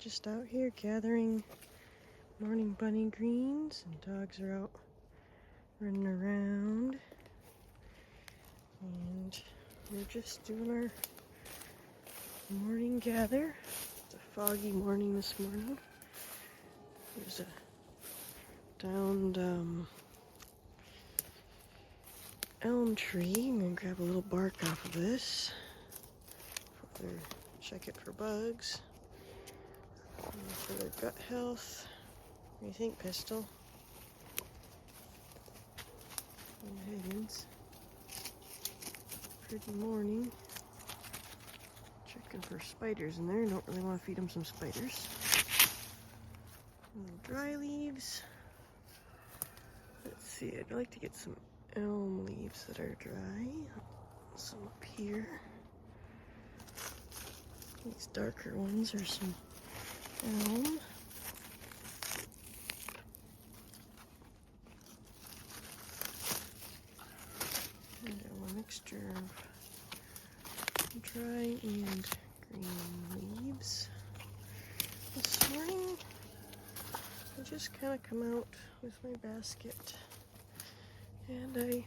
just out here gathering morning bunny greens, and dogs are out running around. And we're just doing our morning gather. It's a foggy morning this morning. There's a downed elm tree. I'm going to grab a little bark off of this. Check it for bugs. And for their gut health. What do you think, Pistol? And Higgins. Pretty morning. Checking for spiders in there. Don't really want to feed them some spiders. Little dry leaves. Let's see, I'd like to get some elm leaves that are dry. Some up here. These darker ones are some elm. And a mixture of dry and green leaves. This morning, I just kind of come out with my basket and I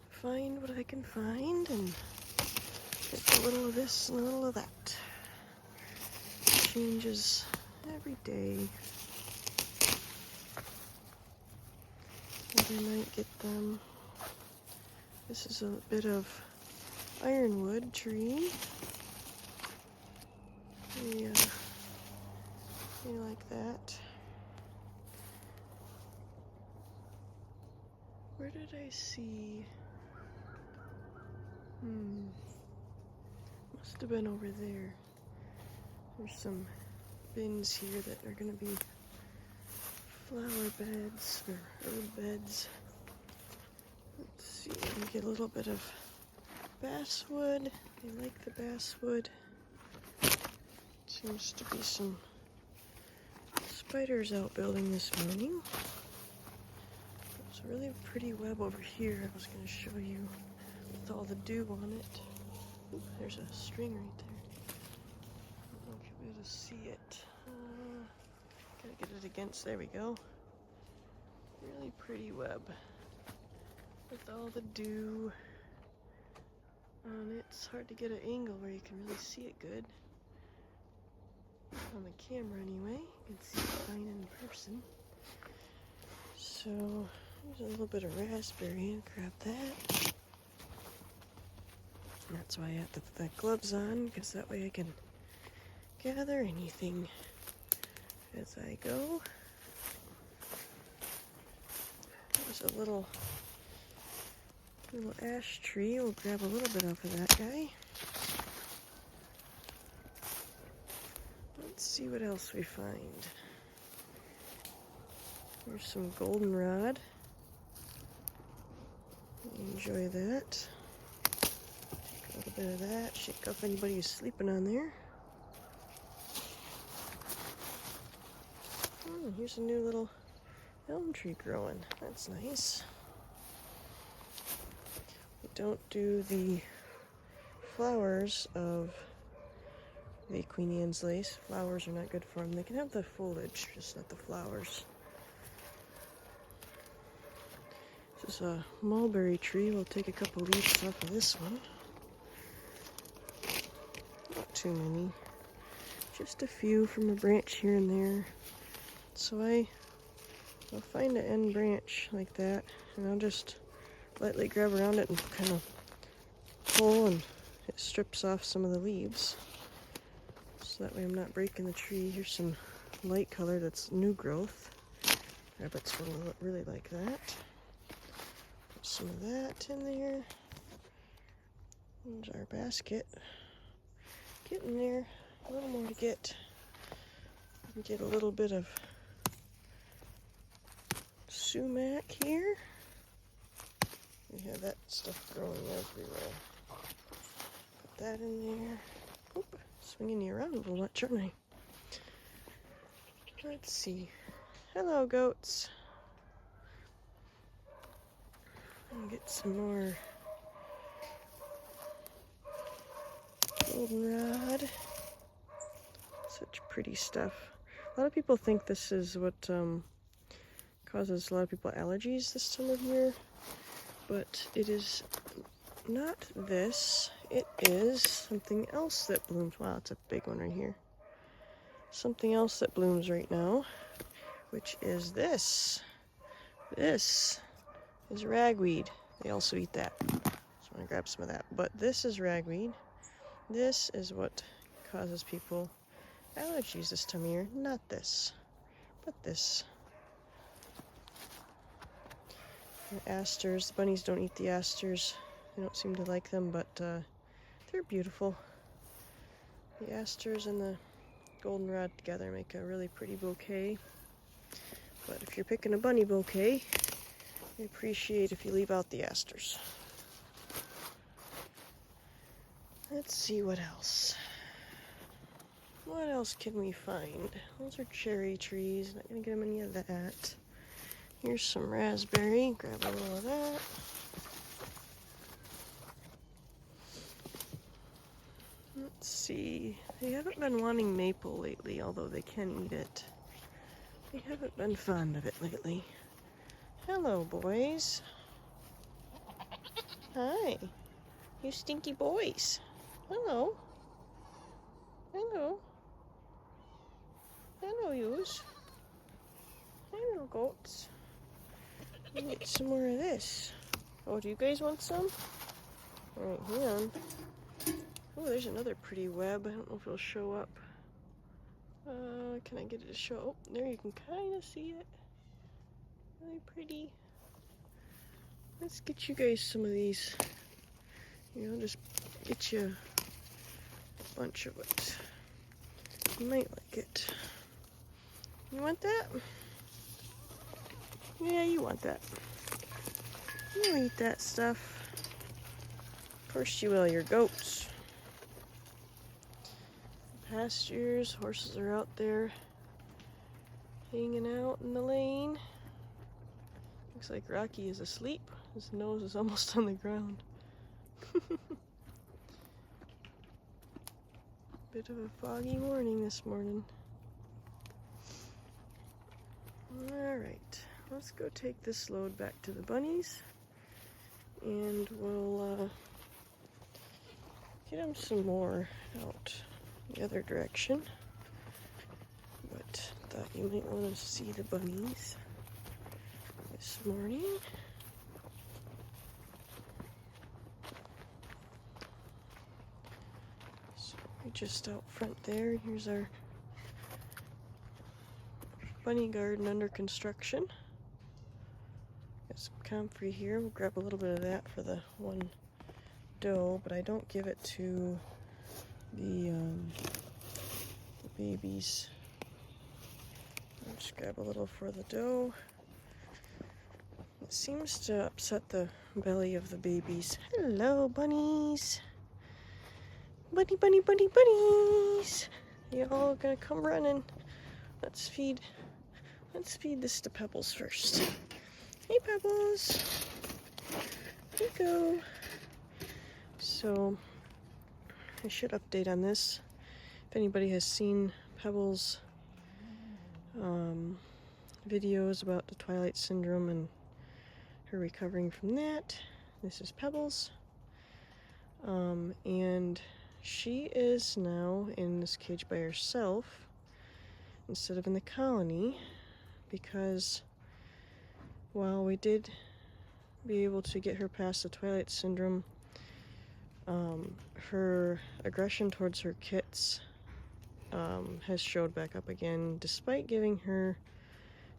find what I can find and get a little of this and a little of that. It changes every day. And I might get them. This is a bit of ironwood tree. Yeah, you like that. Where did I see? Must have been over there. There's some bins here that are going to be flower beds or herb beds. Let's see, we get a little bit of basswood. I like the basswood. Seems to be some spiders out building this morning. There's a really pretty web over here I was going to show you with all the dew on it. Oop, there's a string right there. I don't know if you'll be able to see it. Gotta get it against, there we go. Really pretty web with all the dew on it. It's hard to get an angle where you can really see it good. On the camera anyway, you can see it fine in person. So, there's a little bit of raspberry, I'll grab that. That's why I have the gloves on, because that way I can gather anything as I go. There's a little ash tree. We'll grab a little bit off of that guy. Let's see what else we find. Here's some goldenrod. Enjoy that. Take a little bit of that. Shake off anybody who's sleeping on there. Oh, here's a new little elm tree growing. That's nice. We don't do the flowers of the Queen Anne's lace. Flowers are not good for them. They can have the foliage, just not the flowers. This is a mulberry tree. We'll take a couple leaves off of this one. Not too many. Just a few from a branch here and there. So I'll find an end branch like that, and I'll just lightly grab around it and kind of pull, and it strips off some of the leaves. So that way I'm not breaking the tree. Here's some light color that's new growth. Rabbits will really like that. Put some of that in there. There's our basket. Getting there. A little more to get. Get a little bit of sumac here. We have that stuff growing everywhere. Put that in there. Oop. Swinging you around a little much, aren't I? Let's see. Hello, goats. And get some more goldenrod. Such pretty stuff. A lot of people think this is what causes a lot of people allergies this time of year, but it is not this. It is something else that blooms. Wow, it's a big one right here. Something else that blooms right now, which is this. This is ragweed. They also eat that. Just want to grab some of that. But this is ragweed. This is what causes people allergies this time of year. Not this, but this. The asters. The bunnies don't eat the asters. They don't seem to like them, but they're beautiful. The asters and the goldenrod together make a really pretty bouquet. But if you're picking a bunny bouquet, I appreciate if you leave out the asters. Let's see what else. What else can we find? Those are cherry trees. Not gonna get them any of that. Here's some raspberry. Grab a little of that. Let's see. They haven't been wanting maple lately, although they can eat it. They haven't been fond of it lately. Hello, boys. Hi. You stinky boys. Hello. Hello. Hello, yous. Hello, goats. Let me get some more of this. Oh, do you guys want some? Alright, hang on. Oh, there's another pretty web. I don't know if it'll show up. Can I get it to show? Oh, there you can kind of see it. Really pretty. Let's get you guys some of these. You know, just get you a bunch of it. You might like it. You want that? Yeah, you want that. You eat that stuff. Of course you will, you're goats. Pastures, horses are out there hanging out in the lane. Looks like Rocky is asleep. His nose is almost on the ground. Bit of a foggy morning this morning. Alright, let's go take this load back to the bunnies and we'll get them some more out the other direction. But thought you might want to see the bunnies this morning. So we're just out front there. Here's our bunny garden under construction. Got some comfrey here. We'll grab a little bit of that for the one doe, but I don't give it to the babies. I'll just grab a little for the doe. It seems to upset the belly of the babies. Hello, bunnies. Bunny, bunny, bunny, bunnies. You all gonna come running. Let's feed this to Pebbles first. Hey, Pebbles. Here you go. So, I should update on this. If anybody has seen Pebbles' videos about the Twilight Syndrome and her recovering from that, this is Pebbles. And she is now in this cage by herself instead of in the colony, because while we did be able to get her past the Twilight Syndrome, her aggression towards her kits has showed back up again, despite giving her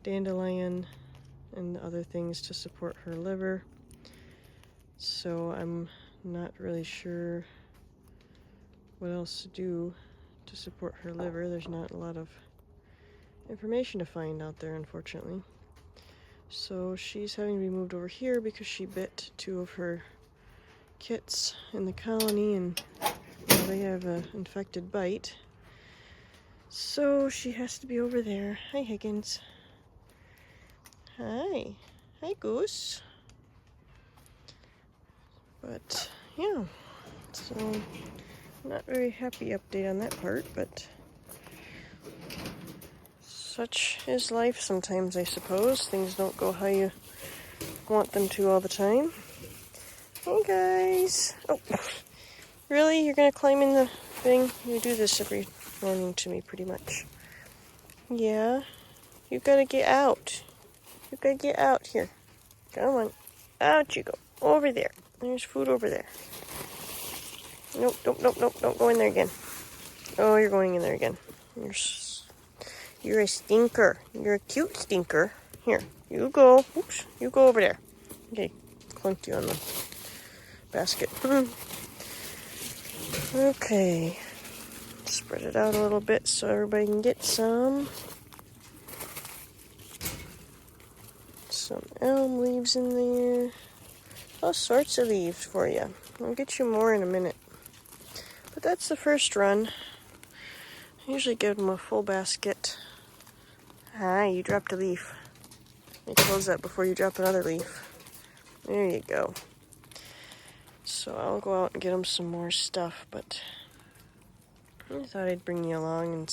dandelion and other things to support her liver. So I'm not really sure what else to do to support her liver. There's not a lot of information to find out there, unfortunately. So she's having to be moved over here because she bit 2 of her kits in the colony, and they have an infected bite. So she has to be over there. Hi, Higgins. Hi. Hi, Goose. But, yeah. So, not very happy update on that part, but Such is life sometimes, I suppose. Things don't go how you want them to all the time. Hey guys! Oh, really? You're gonna climb in the thing? You do this every morning to me, pretty much. Yeah? You gotta get out. You gotta get out here. Come on. Out you go. Over there. There's food over there. Nope, don't go in there again. Oh, you're going in there again. You're a stinker. You're a cute stinker. Here, you go. Oops, you go over there. Okay, clunked you on the basket. Okay, spread it out a little bit so everybody can get some. Some elm leaves in there. All sorts of leaves for you. I'll get you more in a minute. But that's the first run. I usually give them a full basket. Ah, you dropped a leaf. Let me close that before you drop another leaf. There you go. So I'll go out and get them some more stuff, but I thought I'd bring you along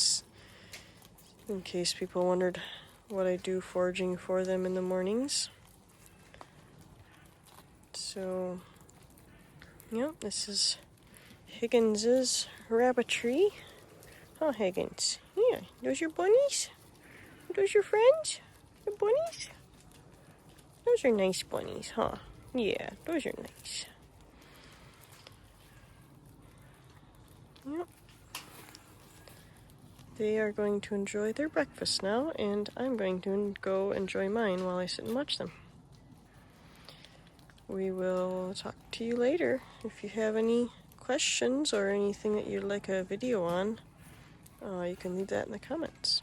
in case people wondered what I do foraging for them in the mornings. So, yep, this is Higgins's rabbitry. Oh, Higgins. Yeah, those your bunnies? Those your friends? Your bunnies? Those are nice bunnies, huh? Yeah, those are nice. Yep. They are going to enjoy their breakfast now, and I'm going to go enjoy mine while I sit and watch them. We will talk to you later. If you have any questions or anything that you'd like a video on, you can leave that in the comments.